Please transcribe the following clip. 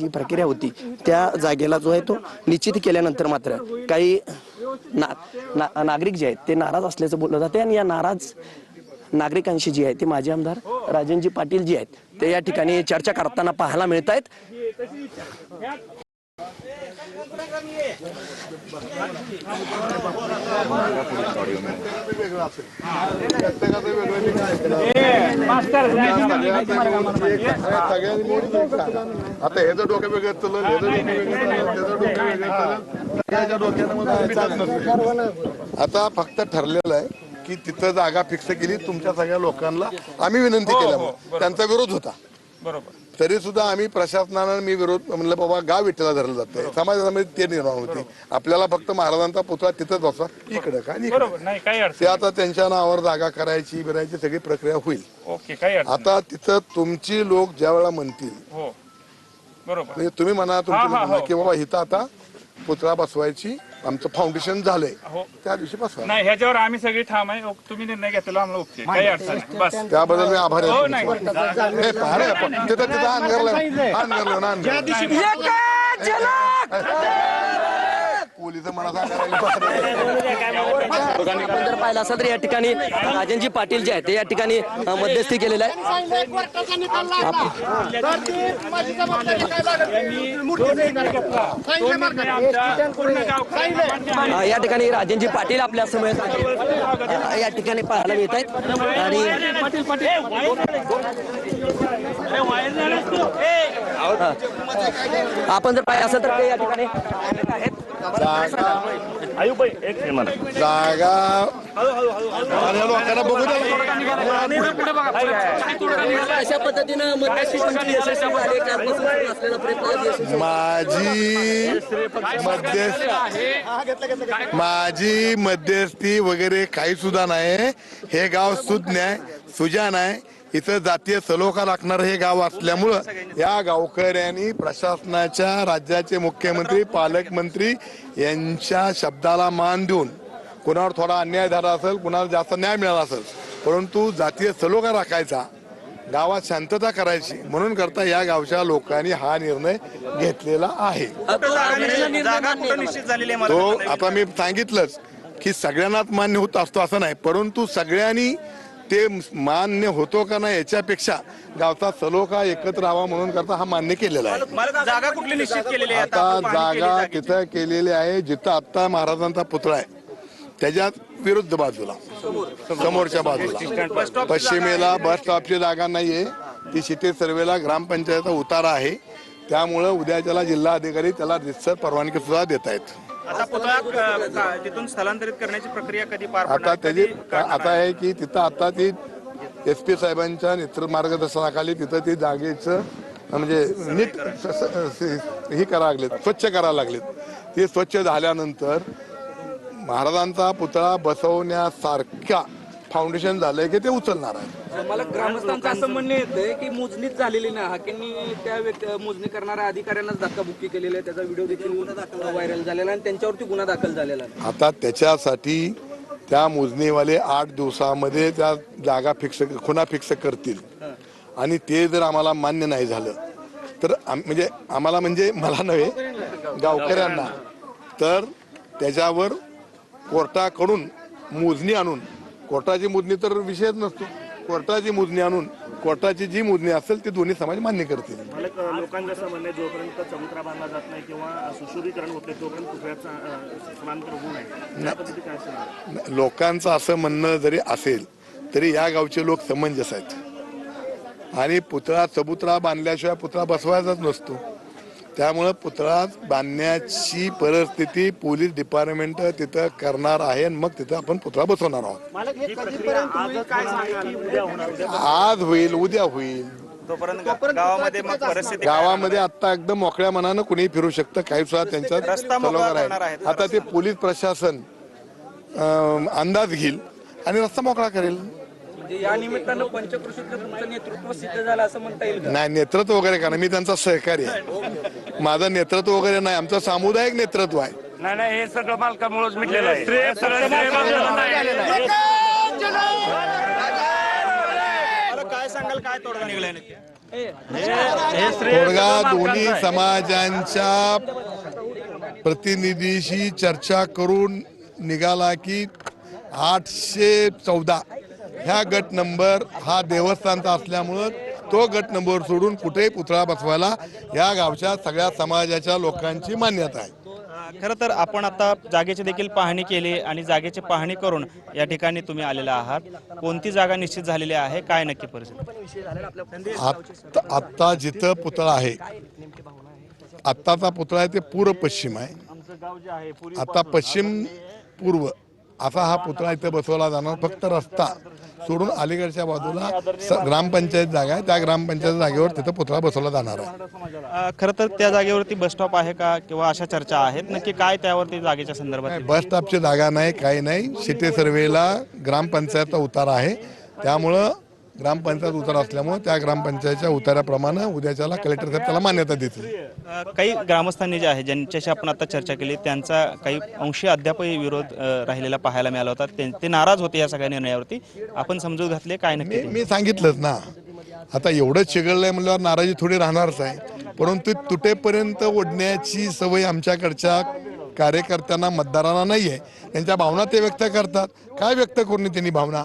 जी प्रक्रिया होती त्या जागेला जो आहे तो निश्चित केल्यानंतर मात्र काही नागरिक जे आहेत ते नाराज असल्याचं बोललं जाते आणि या नाराज नागरिकांशी जी आहे ते माजी आमदार राजनजी पाटील जी आहेत ते या ठिकाणी चर्चा करताना पाहायला मिळत आहेत। आता हे जर डोक्या वेगळं चलन हे आता फक्त ठरलेलं आहे की तिथं जागा फिक्स केली तुमच्या सगळ्या लोकांना आम्ही विनंती केल्यामुळे त्यांचा विरोध होता बरोबर तरी सुद्धा आम्ही प्रशासनानं मी विरोध म्हणलं बाबा गाव विठ्ठला धरलं जातंय समाजामध्ये ते निर्माण होती आपल्याला फक्त महाराजांचा पुतळा तिथंच बसवा इकडे काय ते आता त्यांच्या नावावर जागा करायची बिरायची सगळी प्रक्रिया होईल ओके काय आता तिथं तुमची लोक ज्या वेळेला म्हणतील बरोबर म्हणजे तुम्ही म्हणा तुमची की बाबा इथं आता पुतळा बसवायची आमचं फाउंडेशन झालंय त्या दिवशी बसवा नाही ह्याच्यावर आम्ही सगळी ठाम आहे तुम्ही निर्णय घेतला आम्हाला ओके काही अडचण नाही बस त्याबद्दल मी आभारी आहे पोलिस मला आपण जर पाहिलं असेल तर या ठिकाणी राजनजी पाटील जे आहेत ते या ठिकाणी मध्यस्थी केलेलं आहे। या ठिकाणी राजनजी पाटील आपल्या समोर या ठिकाणी पाहायला मिळत आहेत आणि आपण जर पाहिलं असेल तर या ठिकाणी जागा लोकांना बघू अशा पद्धतीनं माझी मध्यस्थी वगैरे काही सुद्धा नाही हे गाव सुज्ञ आहे सुजान आहे इथं जातीय सलोखा राखणार हे गाव असल्यामुळं या गावकऱ्यांनी प्रशासनाच्या राज्याचे मुख्यमंत्री पालकमंत्री यांच्या शब्दाला मान देऊन कुणावर थोडा अन्याय झाला असेल कुणाला जास्त न्याय मिळाला असेल परंतु जातीय सलोखा राखायचा गावात शांतता करायची म्हणून करता या गावच्या लोकांनी हा निर्णय घेतलेला आहे। तो आता मी सांगितलंच की सगळ्यांनाच मान्य होत असतो असं नाही परंतु सगळ्यांनी ते मान्य होतो का नाही याच्यापेक्षा गावचा सलोखा एकत्र राहावा म्हणून करता हा मान्य केलेला आहे। जागा कुठली निश्चित केलेली आहे आता जागा तिथं केलेली आहे जिथं आता महाराजांचा पुतळा आहे त्याच्यात विरुद्ध बाजूला समोरच्या बाजूला पश्चिमेला बस स्टॉपची जागा नाहीये ती सिटी सर्वेला ग्रामपंचायतचा उतारा आहे त्यामुळं उद्याच्याला जिल्हा अधिकारी त्याला रितसर परवानगी सुद्धा देत आहेत। आता पुतळा तिथून स्थलांतरित करण्याची प्रक्रिया कधी पार आता त्याची आता आहे की तिथं आता ती SP साहेबांच्या मार्गदर्शनाखाली तिथं ती जागेचं म्हणजे नीट ही करायला लागलेत स्वच्छ करायला लागलेत ते स्वच्छ झाल्यानंतर महाराजांचा पुतळा बसवण्यासारख्या फाउंडेशन झालंय की ते उचलणार आहे। मला ग्रामस्थांचं असं म्हणणं येतंय की मोजणीच झालेली नाही हाकेंनी त्या मोजणी करणाऱ्या अधिकाऱ्यांनाच धक्काबुक्की केलेली आहे त्याचा व्हिडिओ देखील व्हायरल झालेला आणि त्यांच्यावरती गुन्हा दाखल झालेला आहे। आता त्याच्यासाठी त्या मोजणीवाले 8 दिवसामध्ये त्या जागा खुणा फिक्स करतील आणि ते जर आम्हाला मान्य नाही झालं तर म्हणजे आम्हाला म्हणजे मला नव्हे गावकऱ्यांना तर त्याच्यावर कोर्टाकडून मोजणी आणून कोर्टाची मोजणी तर विषयच नसतो कोर्टाची मोजणी आणून कोर्टाची जी मोजणी असेल ती दोन्ही समाज मान्य करतील। लोकांचं असं म्हणणं जोपर्यंत चबुतरा बांधला जात नाही किंवा सुशोभीकरण होते तोपर्यंत पुतळ्याचा समांतर होऊ नये लोकांचं असं म्हणणं जरी असेल तरी या गावचे लोक समंजस आहेत आणि पुतळा चबुतरा बांधल्याशिवाय पुतळा बसवायचाच नसतो त्यामुळे पुतळा बांधण्याची परिस्थिती पोलीस डिपार्टमेंट तिथं करणार आहे आणि मग तिथं आपण पुतळा बसवणार आहोत। आज होईल उद्या होईल गावामध्ये आता एकदम मोकळ्या मनानं कुणी फिरू शकतं काही सुद्धा त्यांच्यात सलोखा आहे। आता ते पोलीस प्रशासन अंदाज घेईल आणि रस्ता मोकळा करेल। या निमित्तानं पंचक्रोशीतलं तुमचं नेतृत्व सिद्ध झालं असं म्हणता येईल नाही नेतृत्व वगैरे का मी त्यांचा सहकारी आहे माझं नेतृत्व वगैरे नाही आमचं सामुदायिक नेतृत्व आहे। नाही हे सगळं मालकामुळेच मिटलेलं आहे काय सांगाल काय तोडगा निघालाय नक्की तोडगा दोन्ही समाजांच्या प्रतिनिधीशी चर्चा करून निघाला की 814 ह्या गट नंबर हा देवस्थानचा असल्यामुळं तो गट नंबर सोडून कुठेही पुतळा बसवायला या गावच्या सगळ्या समाजाच्या लोकांची मान्यता आहे. खरं तर आपण आता जागेची देखील पाहणी केली आणि जागेची पाहणी करून या ठिकाणी तुम्ही आलेला आहात. कोणती जागा निश्चित झालेली आहे, काय नक्की परिस्थिती? आत्ता जिथं पुतळा आहे, आत्ताचा पुतळा आहे ते पूर्व पश्चिम आहे. आता पश्चिम पूर्व असा हा पुतळा इथं बसवला जाणार. फक्त रस्ता सोडून अलीकडच्या बाजूला ग्रामपंचायत जागा आहे, त्या ग्रामपंचायत जागेवर तिथं पुतळा बसवला जाणार आहे. खरं तर त्या जागेवरती बस स्टॉप आहे का किंवा अशा चर्चा आहेत नक्की काय त्यावरती जागेच्या संदर्भात? बस स्टॉपची जागा नाही, काही नाही. सिटी सर्वेला ग्रामपंचायतचा उतारा आहे, त्यामुळं ग्रामपंचायत उतारा असल्यामुळे त्या ग्रामपंचायतच्या उताराप्रमाणे उद्याच्याला कलेक्टर साहेब त्याला मान्यता देतील. काही ग्रामस्थांनी जे आहे ज्यांच्याशी आपण आता चर्चा केली त्यांचा काही अंशी अद्यापही विरोध राहिलेला पाहायला मिळाला होता. ते नाराज होते या सगळ्या निर्णयावरती. आपण समजूत घातले काय नक्की? मी सांगितलंच ना, आता एवढं चिघळलंय म्हणल्यावर नाराजी थोडी राहणारच आहे. परंतु तुटेपर्यंत ओढण्याची सवय आमच्याकडच्या कार्यकर्त्यांना मतदारांना नाहीये. त्यांच्या भावना ते व्यक्त करतात. काय व्यक्त करून त्यांनी भावना?